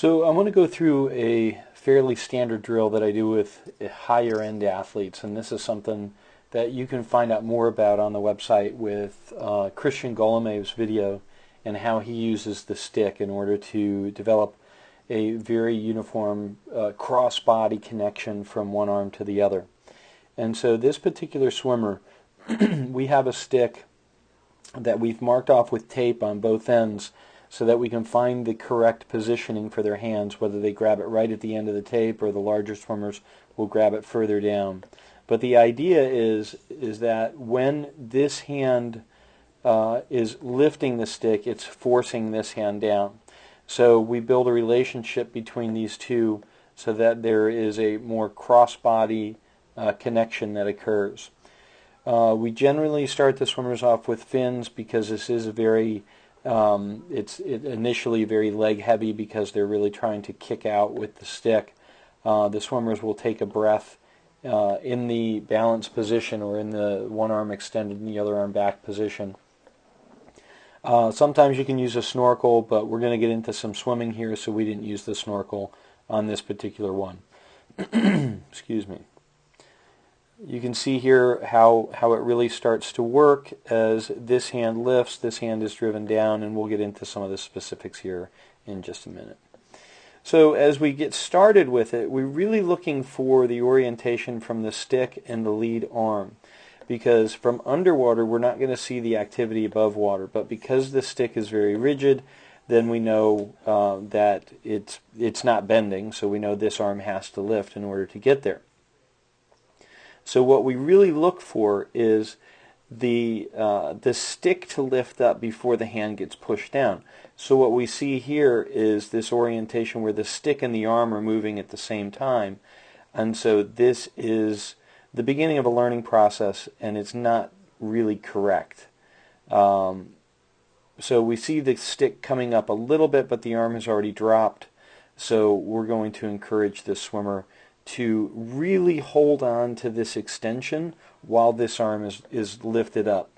So I'm going to go through a fairly standard drill that I do with higher end athletes, and this is something that you can find out more about on the website with Christian Golemev's video and how he uses the stick in order to develop a very uniform cross-body connection from one arm to the other. And so this particular swimmer, we have a stick that we've marked off with tape on both ends so that we can find the correct positioning for their hands, whether they grab it right at the end of the tape or the larger swimmers will grab it further down. But the idea is that when this hand is lifting the stick, it's forcing this hand down. So we build a relationship between these two so that there is a more cross-body connection that occurs. We generally start the swimmers off with fins because this is a very it's initially very leg heavy because they're really trying to kick out with the stick. The swimmers will take a breath in the balance position or in the one arm extended and the other arm back position. Sometimes you can use a snorkel, but we're going to get into some swimming here, so we didn't use the snorkel on this particular one. Excuse me. You can see here how it really starts to work as this hand lifts, this hand is driven down, and we'll get into some of the specifics here in just a minute. So as we get started with it, we're really looking for the orientation from the stick and the lead arm, because from underwater we're not going to see the activity above water, but because the stick is very rigid, then we know that it's not bending, so we know this arm has to lift in order to get there. So what we really look for is the stick to lift up before the hand gets pushed down. So what we see here is this orientation where the stick and the arm are moving at the same time, and so this is the beginning of a learning process, and it's not really correct. So we see the stick coming up a little bit, but the arm has already dropped, so we're going to encourage this swimmer to really hold on to this extension while this arm is lifted up.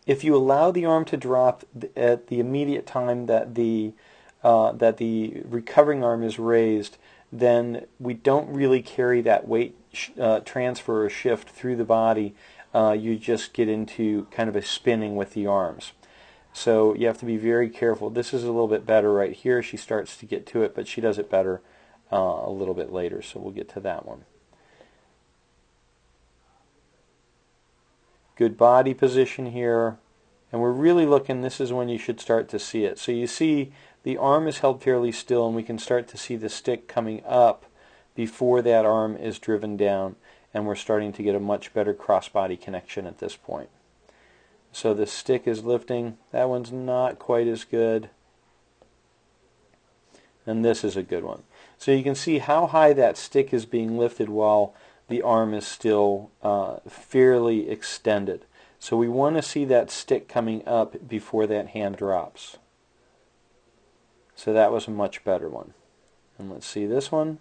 If you allow the arm to drop at the immediate time that the recovering arm is raised, then we don't really carry that weight transfer or shift through the body. You just get into kind of a spinning with the arms. So you have to be very careful. This is a little bit better right here. She starts to get to it, but she does it better a little bit later, so we'll get to that one. Good body position here, and we're really looking, this is when you should start to see it. So you see the arm is held fairly still, and we can start to see the stick coming up before that arm is driven down, and we're starting to get a much better cross-body connection at this point. So the stick is lifting. That one's not quite as good, and this is a good one. So you can see how high that stick is being lifted while the arm is still fairly extended. So we want to see that stick coming up before that hand drops. So that was a much better one. And let's see this one.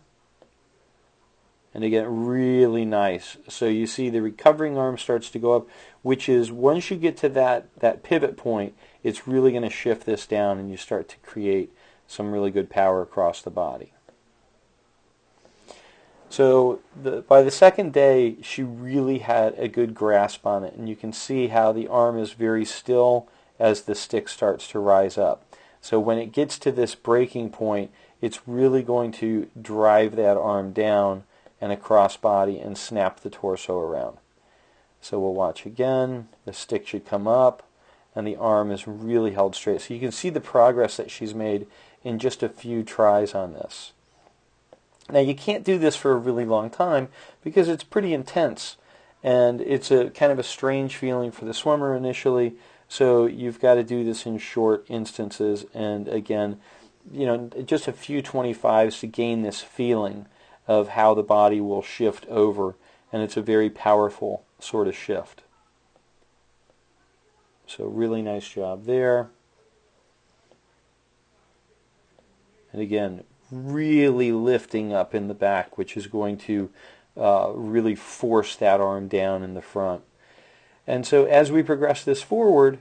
And again, really nice. So you see the recovering arm starts to go up, which is once you get to that pivot point, it's really going to shift this down and you start to create some really good power across the body. So by the second day, she really had a good grasp on it, and you can see how the arm is very still as the stick starts to rise up. So when it gets to this breaking point, it's really going to drive that arm down and across body and snap the torso around. So we'll watch again. The stick should come up, and the arm is really held straight. So you can see the progress that she's made in just a few tries on this. Now you can't do this for a really long time because it's pretty intense, and it's a kind of a strange feeling for the swimmer initially, so you've got to do this in short instances, and again, you know, just a few 25s to gain this feeling of how the body will shift over, and it's a very powerful sort of shift. So really nice job there. And again, really lifting up in the back, which is going to really force that arm down in the front. And so as we progress this forward,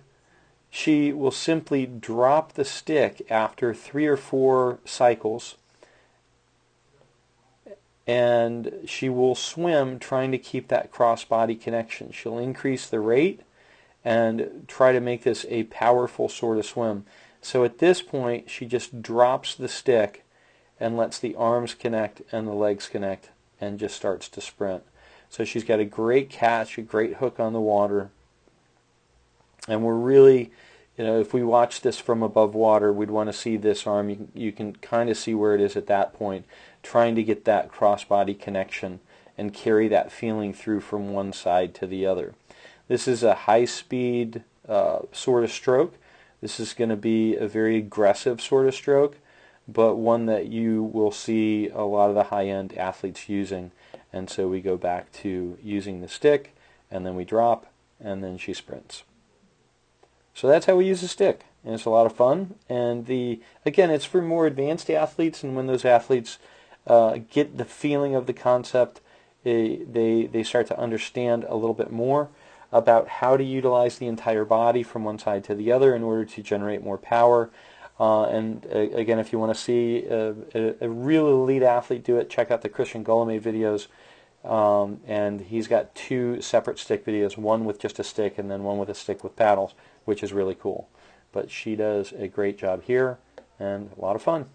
she will simply drop the stick after 3 or 4 cycles, and she will swim trying to keep that cross-body connection. She'll increase the rate and try to make this a powerful sort of swim. So at this point, she just drops the stick and lets the arms connect and the legs connect and just starts to sprint. So she's got a great catch, a great hook on the water. And we're really, if we watch this from above water, we'd want to see this arm. You can kind of see where it is at that point, trying to get that cross-body connection and carry that feeling through from one side to the other. This is a high-speed sort of stroke. This is going to be a very aggressive sort of stroke, but one that you will see a lot of the high-end athletes using. And so we go back to using the stick, and then we drop, and then she sprints. So that's how we use a stick, and it's a lot of fun. And again, it's for more advanced athletes, and when those athletes get the feeling of the concept, they start to understand a little bit more about how to utilize the entire body from one side to the other in order to generate more power. And again, if you want to see a real elite athlete do it, check out the Christian Guillaume videos. And he's got 2 separate stick videos, one with just a stick and then one with a stick with paddles, which is really cool. But she does a great job here and a lot of fun.